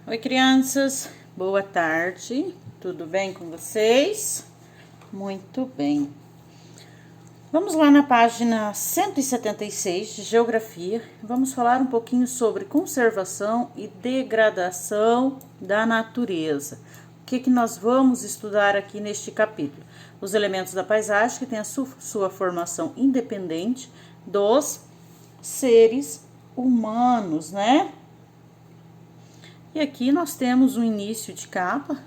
Oi, crianças, boa tarde, tudo bem com vocês? Muito bem. Vamos lá na página 176 de Geografia. Vamos falar um pouquinho sobre conservação e degradação da natureza. O que nós vamos estudar aqui neste capítulo? Os elementos da paisagem que têm a sua formação independente dos seres humanos, né? E aqui nós temos o início de capa.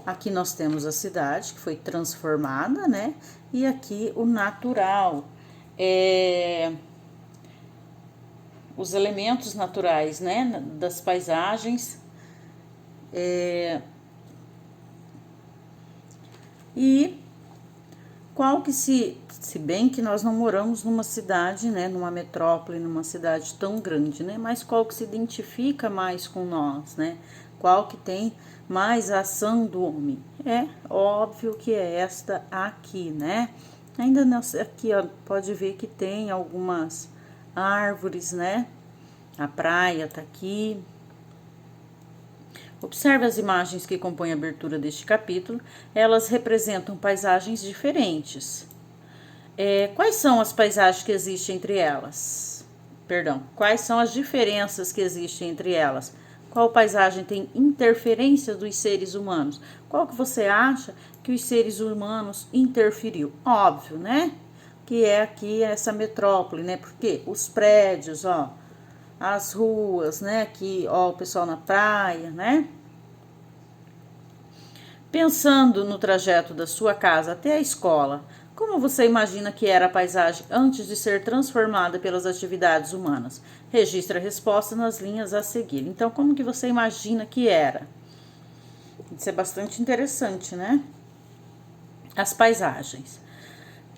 Aqui nós temos a cidade que foi transformada, né? E aqui o natural. Os elementos naturais, né? Das paisagens. E qual que se bem que nós não moramos numa cidade, né, numa metrópole, numa cidade tão grande, né, mas qual que se identifica mais com nós, né, qual que tem mais ação do homem? É óbvio que é esta aqui, né, ainda não, aqui ó, pode ver que tem algumas árvores, né, a praia tá aqui. Observe as imagens que compõem a abertura deste capítulo, elas representam paisagens diferentes. Quais são as paisagens que existem entre elas? Quais são as diferenças que existem entre elas? Qual paisagem tem interferência dos seres humanos? Qual que você acha que os seres humanos interferiu? Óbvio, né? Que é aqui essa metrópole, né? Porque os prédios, ó, as ruas, né? Aqui, ó, o pessoal na praia, né? Pensando no trajeto da sua casa até a escola, como você imagina que era a paisagem antes de ser transformada pelas atividades humanas? Registre a resposta nas linhas a seguir. Então, como que você imagina que era? Isso é bastante interessante, né? As paisagens.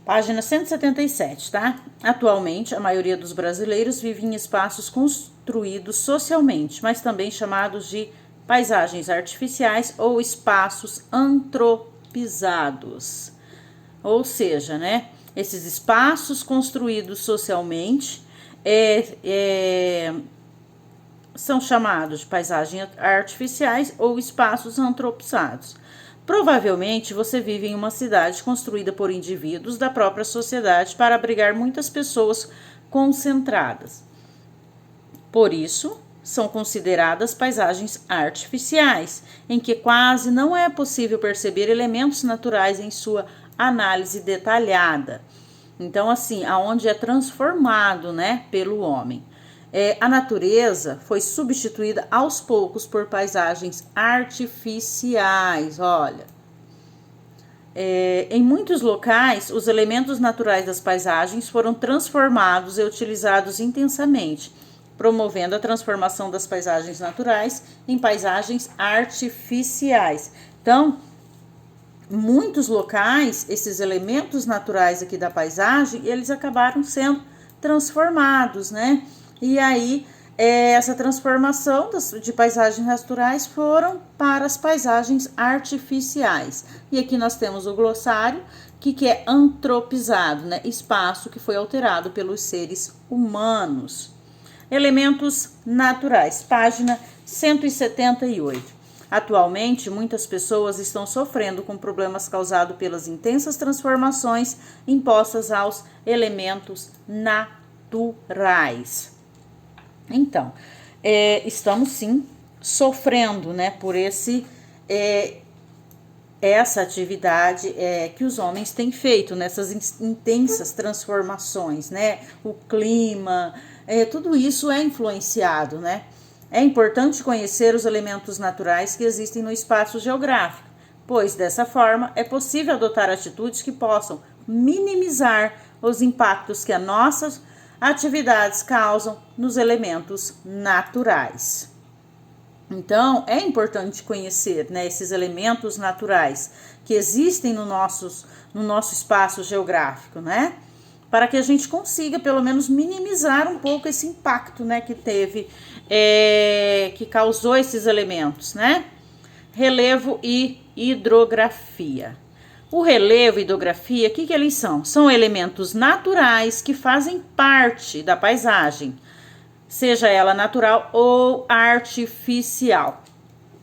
Página 177, tá? Atualmente, a maioria dos brasileiros vive em espaços construídos socialmente, mas também chamados de paisagens artificiais ou espaços antropizados. Ou seja, né? Esses espaços construídos socialmente são chamados de paisagens artificiais ou espaços antropizados. Provavelmente você vive em uma cidade construída por indivíduos da própria sociedade para abrigar muitas pessoas concentradas. Por isso, são consideradas paisagens artificiais, em que quase não é possível perceber elementos naturais em sua análise detalhada. Então, assim, aonde é transformado, né, pelo homem. A natureza foi substituída aos poucos por paisagens artificiais, olha. Em muitos locais, os elementos naturais das paisagens foram transformados e utilizados intensamente, promovendo a transformação das paisagens naturais em paisagens artificiais. Então, muitos locais, esses elementos naturais aqui da paisagem, eles acabaram sendo transformados, né? E aí, essa transformação de paisagens naturais foram para as paisagens artificiais. E aqui nós temos o glossário, que é antropizado, né? Espaço que foi alterado pelos seres humanos. Elementos naturais, página 178. Atualmente, muitas pessoas estão sofrendo com problemas causados pelas intensas transformações impostas aos elementos naturais. Então, estamos sim sofrendo, né, por essa atividade que os homens têm feito nessas intensas transformações, né? O clima, tudo isso é influenciado, né? É importante conhecer os elementos naturais que existem no espaço geográfico, pois dessa forma é possível adotar atitudes que possam minimizar os impactos que as nossas atividades causam nos elementos naturais. Então, é importante conhecer, né, esses elementos naturais que existem no nosso espaço geográfico, né? Para que a gente consiga, pelo menos, minimizar um pouco esse impacto, né, que teve, que causou esses elementos, né? Relevo e hidrografia. O relevo e hidrografia, o que eles são? São elementos naturais que fazem parte da paisagem, seja ela natural ou artificial.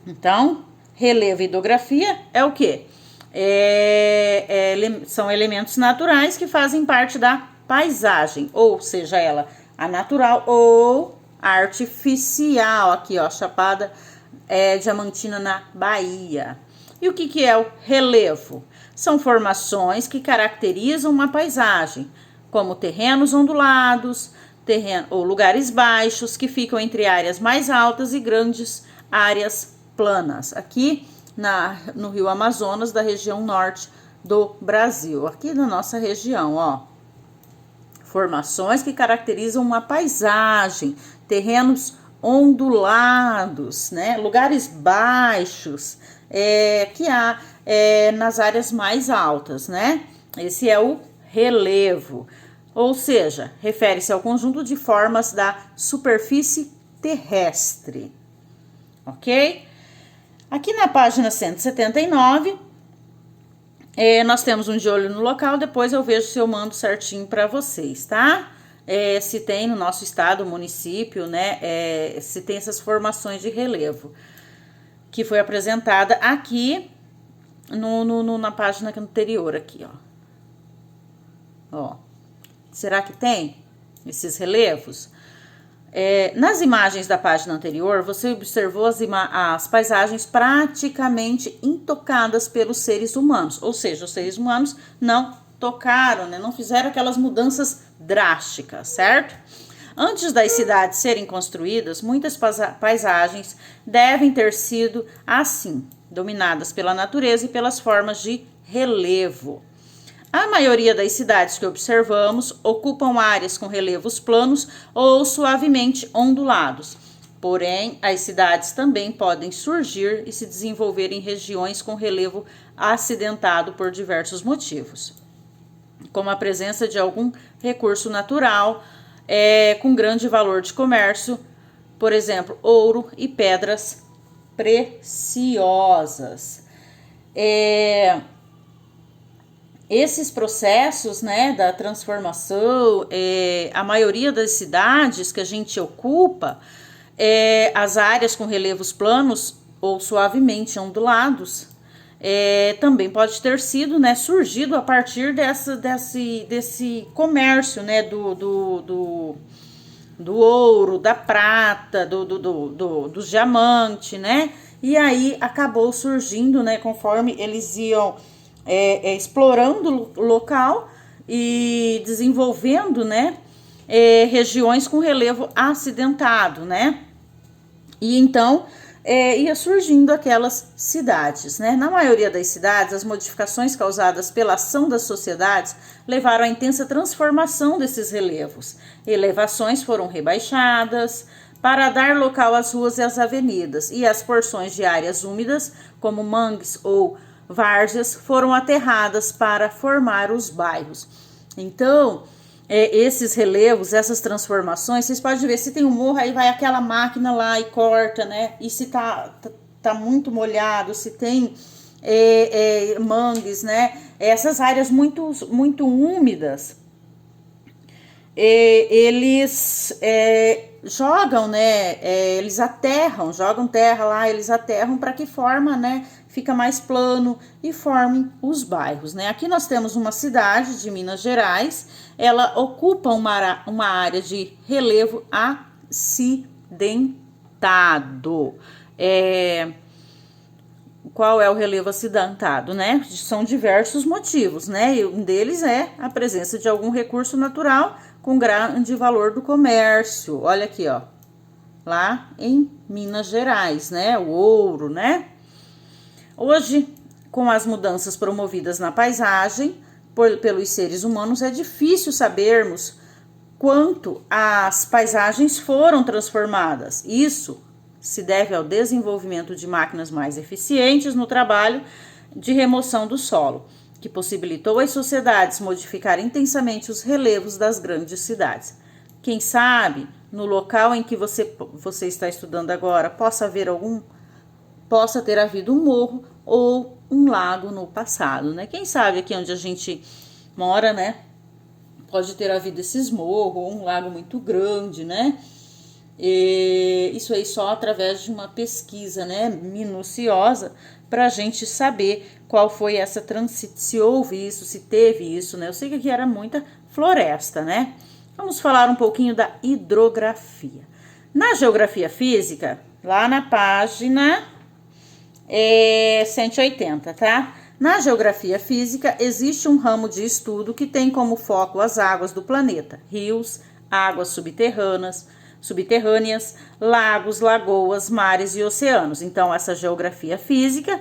Então, relevo e hidrografia é o quê? São elementos naturais que fazem parte da paisagem, ou seja, ela a natural ou artificial. Aqui, ó, Chapada Diamantina na Bahia. E o que é o relevo? São formações que caracterizam uma paisagem, como terrenos ondulados, ou lugares baixos que ficam entre áreas mais altas e grandes áreas planas. Aqui no Rio Amazonas, da região norte do Brasil, aqui na nossa região, ó. Formações que caracterizam uma paisagem, terrenos ondulados, né? Lugares baixos que há nas áreas mais altas, né? Esse é o relevo, ou seja, refere-se ao conjunto de formas da superfície terrestre, ok? Aqui na página 179, nós temos um de olho no local, depois eu vejo se eu mando certinho para vocês, tá? Se tem no nosso estado, município, né, se tem essas formações de relevo, que foi apresentada aqui na página anterior, aqui, ó. Será que tem esses relevos? Nas imagens da página anterior, você observou as paisagens praticamente intocadas pelos seres humanos, ou seja, os seres humanos não tocaram, né, não fizeram aquelas mudanças drásticas, certo? Antes das cidades serem construídas, muitas paisagens devem ter sido assim, dominadas pela natureza e pelas formas de relevo. A maioria das cidades que observamos ocupam áreas com relevos planos ou suavemente ondulados. Porém, as cidades também podem surgir e se desenvolver em regiões com relevo acidentado por diversos motivos, como a presença de algum recurso natural com grande valor de comércio, por exemplo, ouro e pedras preciosas. Esses processos, né, da transformação, a maioria das cidades que a gente ocupa, as áreas com relevos planos ou suavemente ondulados, também pode ter sido, né, surgido a partir desse comércio, né, do ouro, da prata, do diamante, né, e aí acabou surgindo, né, conforme eles iam explorando o local e desenvolvendo, né, regiões com relevo acidentado, né, e então ia surgindo aquelas cidades, né? Na maioria das cidades, as modificações causadas pela ação das sociedades levaram à intensa transformação desses relevos. Elevações foram rebaixadas para dar local às ruas e às avenidas, e as porções de áreas úmidas, como mangues ou várzeas, foram aterradas para formar os bairros. Então, esses relevos, essas transformações, vocês podem ver, se tem um morro, aí vai aquela máquina lá e corta, né? E se tá muito molhado, se tem mangues, né? Essas áreas muito úmidas, eles jogam, né? Eles aterram, jogam terra lá, eles aterram para que forma, né? Fica mais plano e formem os bairros, né? Aqui nós temos uma cidade de Minas Gerais, ela ocupa uma área de relevo acidentado. Qual é o relevo acidentado, né? São diversos motivos, né? E um deles é a presença de algum recurso natural com grande valor do comércio. Olha aqui, ó, lá em Minas Gerais, né? O ouro, né? Hoje, com as mudanças promovidas na paisagem pelos seres humanos, é difícil sabermos quanto as paisagens foram transformadas. Isso se deve ao desenvolvimento de máquinas mais eficientes no trabalho de remoção do solo, que possibilitou às sociedades modificar intensamente os relevos das grandes cidades. Quem sabe, no local em que você está estudando agora, possa ter havido um morro ou um lago no passado, né? Quem sabe aqui onde a gente mora, né? Pode ter havido esses morros ou um lago muito grande, né? E isso aí só através de uma pesquisa, né, minuciosa, para a gente saber qual foi essa se houve isso, se teve isso, né? Eu sei que aqui era muita floresta, né? Vamos falar um pouquinho da hidrografia. Na geografia física, lá na página 180, tá? Na geografia física, existe um ramo de estudo que tem como foco as águas do planeta, rios, águas subterrâneas, lagos, lagoas, mares e oceanos. Então, essa geografia física,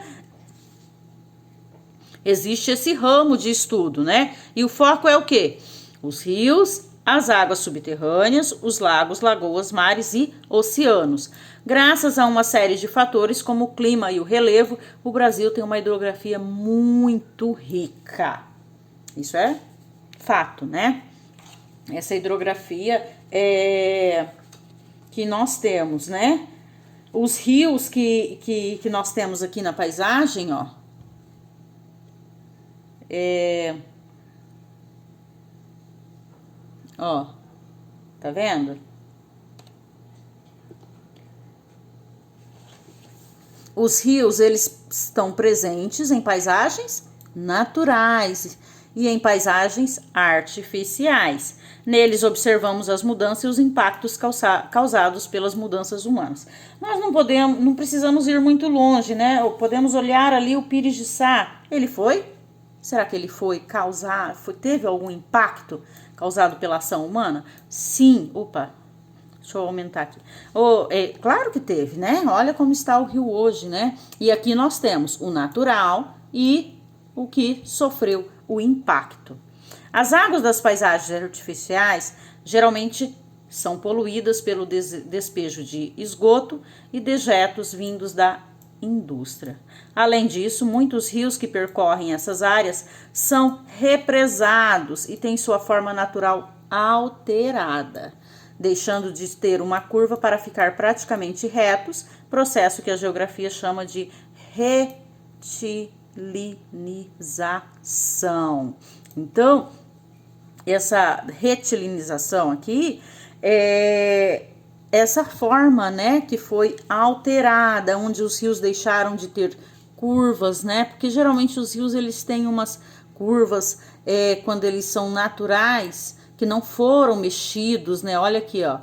existe esse ramo de estudo, né? E o foco é o quê? Os rios, as águas subterrâneas, os lagos, lagoas, mares e oceanos. Graças a uma série de fatores como o clima e o relevo, o Brasil tem uma hidrografia muito rica. Isso é fato, né? Essa hidrografia que nós temos, né? Os rios que nós temos aqui na paisagem, ó. Ó, tá vendo? Os rios, eles estão presentes em paisagens naturais e em paisagens artificiais. Neles observamos as mudanças e os impactos causados pelas mudanças humanas. Nós não precisamos ir muito longe, né? Podemos olhar ali o Pires de Sá. Ele foi? Será que ele teve algum impacto causado pela ação humana? Sim. Opa, deixa eu aumentar aqui. Claro que teve, né? Olha como está o rio hoje, né? E aqui nós temos o natural e o que sofreu o impacto. As águas das paisagens artificiais geralmente são poluídas pelo despejo de esgoto e dejetos vindos da indústria. Além disso, muitos rios que percorrem essas áreas são represados e têm sua forma natural alterada, deixando de ter uma curva para ficar praticamente retos, processo que a geografia chama de retilinização. Então, essa retilinização aqui é essa forma, né, que foi alterada, onde os rios deixaram de ter curvas, né, porque geralmente os rios eles têm umas curvas quando eles são naturais, que não foram mexidos, né, olha aqui, ó,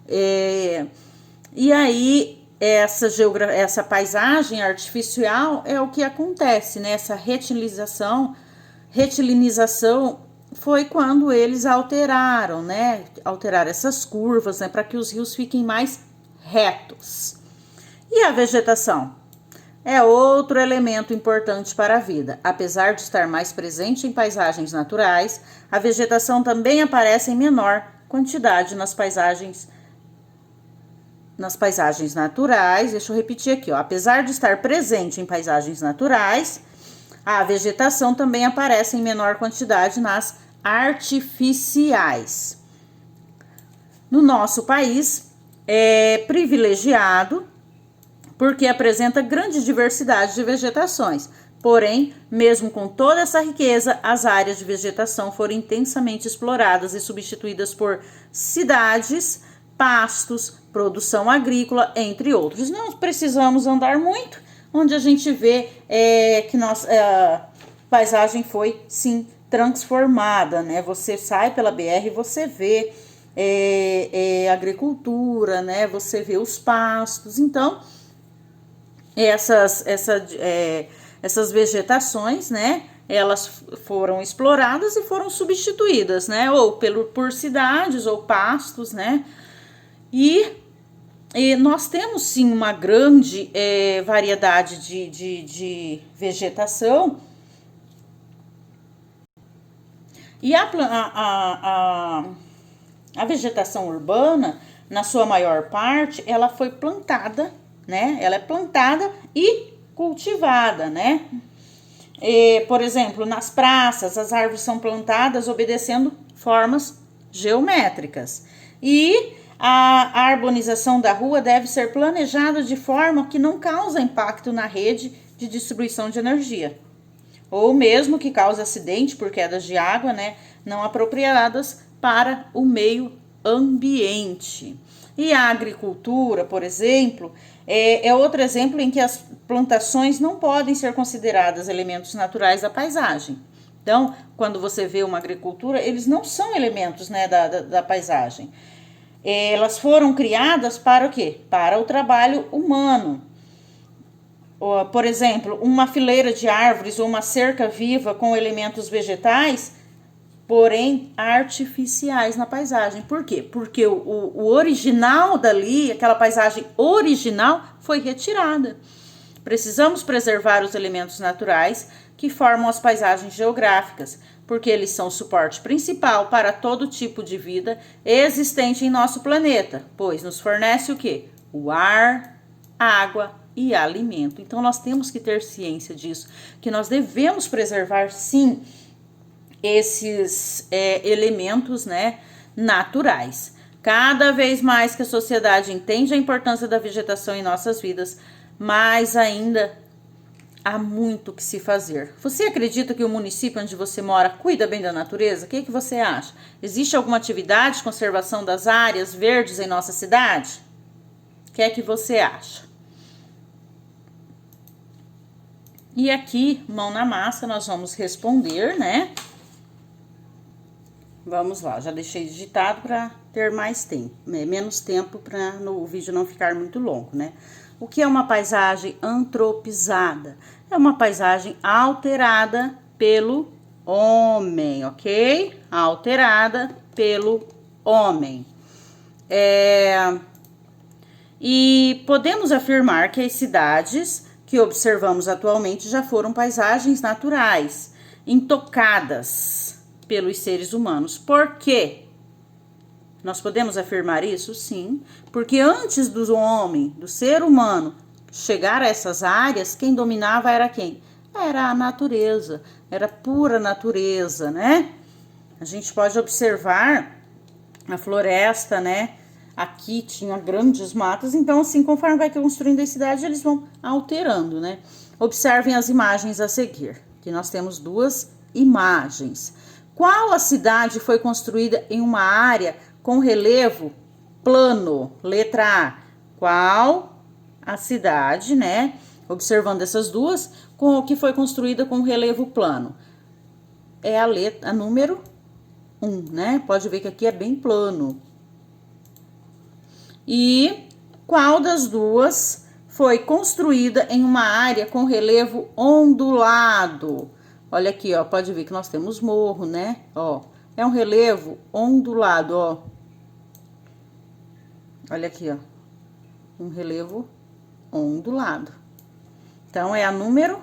e aí essa paisagem artificial é o que acontece, né, essa retilinização foi quando eles alteraram, né? Alteraram essas curvas, né? Para que os rios fiquem mais retos. E a vegetação? É outro elemento importante para a vida. Apesar de estar mais presente em paisagens naturais, a vegetação também aparece em menor quantidade nas paisagens naturais. Deixa eu repetir aqui, ó. Apesar de estar presente em paisagens naturais, a vegetação também aparece em menor quantidade nas artificiais. No nosso país é privilegiado porque apresenta grande diversidade de vegetações. Porém, mesmo com toda essa riqueza, as áreas de vegetação foram intensamente exploradas e substituídas por cidades, pastos, produção agrícola, entre outros. Não precisamos andar muito, onde a gente vê que a paisagem foi, sim, transformada, né? Você sai pela BR e você vê agricultura, né? Você vê os pastos. Então, essas vegetações, né? Elas foram exploradas e foram substituídas, né? Ou por cidades ou pastos, né? E nós temos sim uma grande variedade de vegetação. E a vegetação urbana, na sua maior parte, ela foi plantada, né? Ela é plantada e cultivada, né? Por exemplo, nas praças, as árvores são plantadas obedecendo formas geométricas. E a arborização da rua deve ser planejada de forma que não cause impacto na rede de distribuição de energia, ou mesmo que cause acidente por quedas de água, né, não apropriadas para o meio ambiente. E a agricultura, por exemplo, é outro exemplo em que as plantações não podem ser consideradas elementos naturais da paisagem. Então, quando você vê uma agricultura, eles não são elementos, né, da paisagem. Elas foram criadas para o quê? Para o trabalho humano. Por exemplo, uma fileira de árvores ou uma cerca viva com elementos vegetais, porém artificiais na paisagem. Por quê? Porque o original dali, aquela paisagem original, foi retirada. Precisamos preservar os elementos naturais que formam as paisagens geográficas, porque eles são o suporte principal para todo tipo de vida existente em nosso planeta, pois nos fornece o quê? O ar, água e alimento. Então nós temos que ter ciência disso, que nós devemos preservar sim esses elementos, né, naturais. Cada vez mais que a sociedade entende a importância da vegetação em nossas vidas, mais ainda há muito que se fazer. Você acredita que o município onde você mora cuida bem da natureza? O que você acha? Existe alguma atividade de conservação das áreas verdes em nossa cidade? O que é que você acha? E aqui, mão na massa, nós vamos responder, né? Vamos lá, já deixei digitado para ter mais tempo, menos tempo para o vídeo não ficar muito longo, né? O que é uma paisagem antropizada? É uma paisagem alterada pelo homem, ok? Alterada pelo homem. E podemos afirmar que as cidades que observamos atualmente já foram paisagens naturais, intocadas pelos seres humanos. Por quê? Nós podemos afirmar isso? Sim, porque antes do homem, do ser humano, chegar a essas áreas, quem dominava era quem? Era a natureza, era pura natureza, né? A gente pode observar a floresta, né? Aqui tinha grandes matas, então assim, conforme vai construindo a cidade, eles vão alterando, né? Observem as imagens a seguir, que nós temos duas imagens. Qual a cidade foi construída em uma área com relevo plano? Letra A. Qual a cidade, né? Observando essas duas, com o que foi construída com relevo plano? É a número 1, né? Pode ver que aqui é bem plano. E qual das duas foi construída em uma área com relevo ondulado? Olha aqui, ó, pode ver que nós temos morro, né? Ó, é um relevo ondulado, ó. Olha aqui, ó, um relevo ondulado. Então, é a número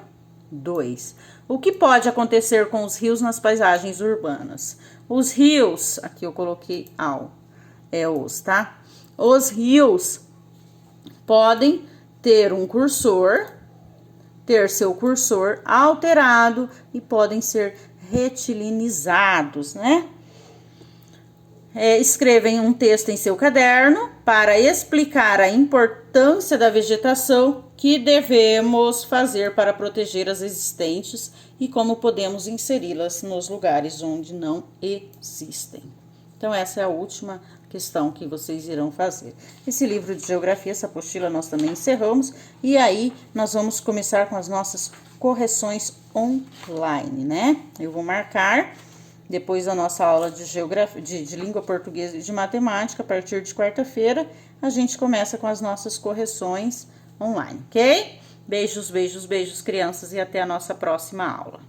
2. O que pode acontecer com os rios nas paisagens urbanas? Os rios, aqui eu coloquei tá? Os rios podem ter seu cursor alterado e podem ser retilinizados, né? Escrevem um texto em seu caderno para explicar a importância da vegetação que devemos fazer para proteger as existentes e como podemos inseri-las nos lugares onde não existem. Então, essa é a última questão que vocês irão fazer. Esse livro de geografia, essa apostila, nós também encerramos. E aí, nós vamos começar com as nossas correções online, né? Eu vou marcar, depois da nossa aula de geografia, de língua portuguesa e de matemática, a partir de quarta-feira, a gente começa com as nossas correções online, ok? Beijos, beijos, beijos, crianças, e até a nossa próxima aula.